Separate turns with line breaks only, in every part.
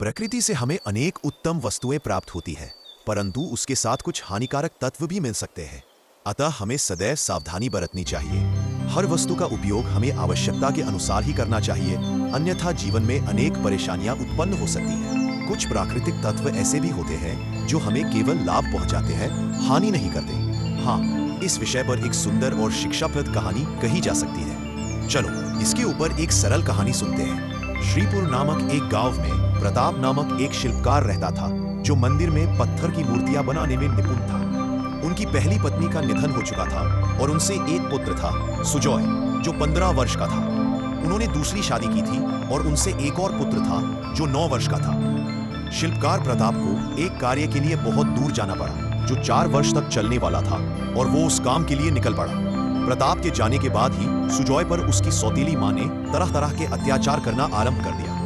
प्रकृति से हमें अनेक उत्तम वस्तुएं प्राप्त होती हैं, परंतु उसके साथ कुछ हानिकारक तत्व भी मिल सकते हैं। अतः हमें सदैव सावधानी बरतनी चाहिए। हर वस्तु का उपयोग हमें आवश्यकता के अनुसार ही करना चाहिए, अन्यथा जीवन में अनेक परेशानियां उत्पन्न हो सकती हैं। कुछ प्राकृतिक तत्व ऐसे भी होते हैं जो हमें केवल लाभ पहुंचाते हैं, हानि नहीं करते। हाँ, इस विषय पर एक सुंदर और शिक्षाप्रद कहानी कही जा सकती है। चलो इसके ऊपर एक सरल कहानी सुनते हैं। श्रीपुर नामक एक गांव में प्रताप नामक एक शिल्पकार रहता था, जो मंदिर में पत्थर की मूर्तियां बनाने में निपुण था। उनकी पहली पत्नी का निधन हो चुका था और उनसे एक पुत्र था, सुजॉय, जो 15 वर्ष का था। उन्होंने दूसरी शादी की थी और उनसे एक और पुत्र था जो 9 वर्ष का था। शिल्पकार प्रताप को एक कार्य के लिए बहुत दूर जाना पड़ा, जो 4 वर्ष तक चलने वाला था, और वो उस काम के लिए निकल पड़ा। प्रताप के जाने के बाद ही सुजॉय पर उसकी सौतेली मां ने तरह तरह के अत्याचार करना आरंभ कर दिया।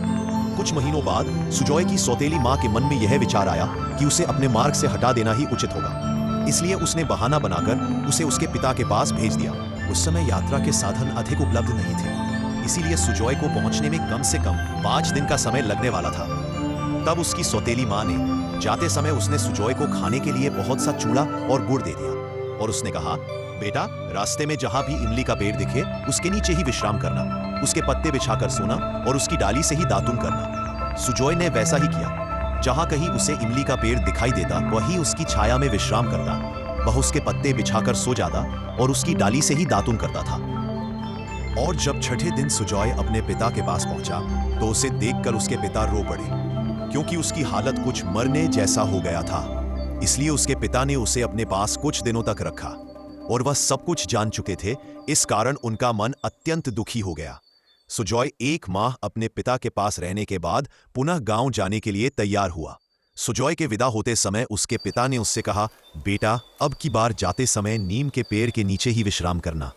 कुछ महीनों बाद सुजॉय की सौतेली मां के मन में यह विचार आया कि उसे अपने मार्ग से हटा देना ही उचित होगा। इसलिए उसने बहाना बनाकर उसे उसके पिता के पास भेज दिया। उस समय यात्रा के साधन अधिक उपलब्ध नहीं थे, इसीलिए सुजॉय को पहुंचने में कम से कम 5 दिन का समय लगने वाला था। तब उसकी सौतेली मां ने जाते समय उसने सुजॉय को खाने के लिए बहुत सा चूड़ा और गुड़ दे दिया और उसने कहा, बेटा, रास्ते में जहां भी इमली का पेड़ दिखे उसके नीचे ही विश्राम करना, उसके पत्ते बिछाकर सोना और उसकी डाली से ही दातुन करना। सुजॉय ने वैसा ही किया। जहां कहीं उसे इमली का पेड़ दिखाई देता, वहीं उसकी छाया में विश्राम करता, वह उसके पत्ते बिछाकर सो जाता और उसकी डाली से ही दातुन करता था। और जब छठे दिन सुजॉय अपने पिता के पास पहुंचा तो उसे देखकर उसके पिता रो पड़े, क्योंकि उसकी हालत कुछ मरने जैसा हो गया था। इसलिए उसके पिता ने उसे अपने पास कुछ दिनों तक रखा और वह सब कुछ जान चुके थे, इस कारण उनका मन अत्यंत दुखी हो गया। सुजॉय 1 माह अपने पिता के पास रहने के बाद पुनः गांव जाने के लिए तैयार हुआ। सुजॉय के विदा होते समय उसके पिता ने उससे कहा, बेटा, अब की बार जाते समय नीम के पेड़ के नीचे ही विश्राम करना,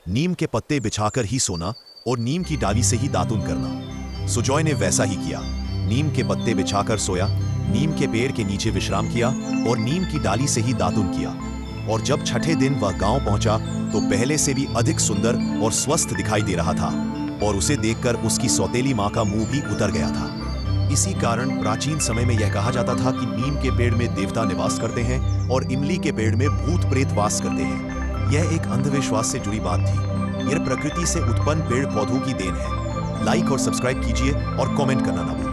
नीम के पत्ते बिछाकर ही सोना और नीम की डाली से ही दातुन करना। सुजॉय ने वैसा ही किया। नीम के पत्ते बिछाकर सोया, नीम के पेड़ के नीचे विश्राम किया और नीम की डाली से ही दातुन किया। और जब छठे दिन वह गांव पहुंचा तो पहले से भी अधिक सुंदर और स्वस्थ दिखाई दे रहा था और उसे देखकर उसकी सौतेली मां का मुंह भी उतर गया था। इसी कारण प्राचीन समय में यह कहा जाता था कि नीम के पेड़ में देवता निवास करते हैं और इमली के पेड़ में भूत प्रेत वास करते हैं। यह एक अंधविश्वास से जुड़ी बात थी। यह प्रकृति से उत्पन्न पेड़ पौधों की देन है। लाइक और सब्सक्राइब कीजिए और कमेंट करना ना भूलिए।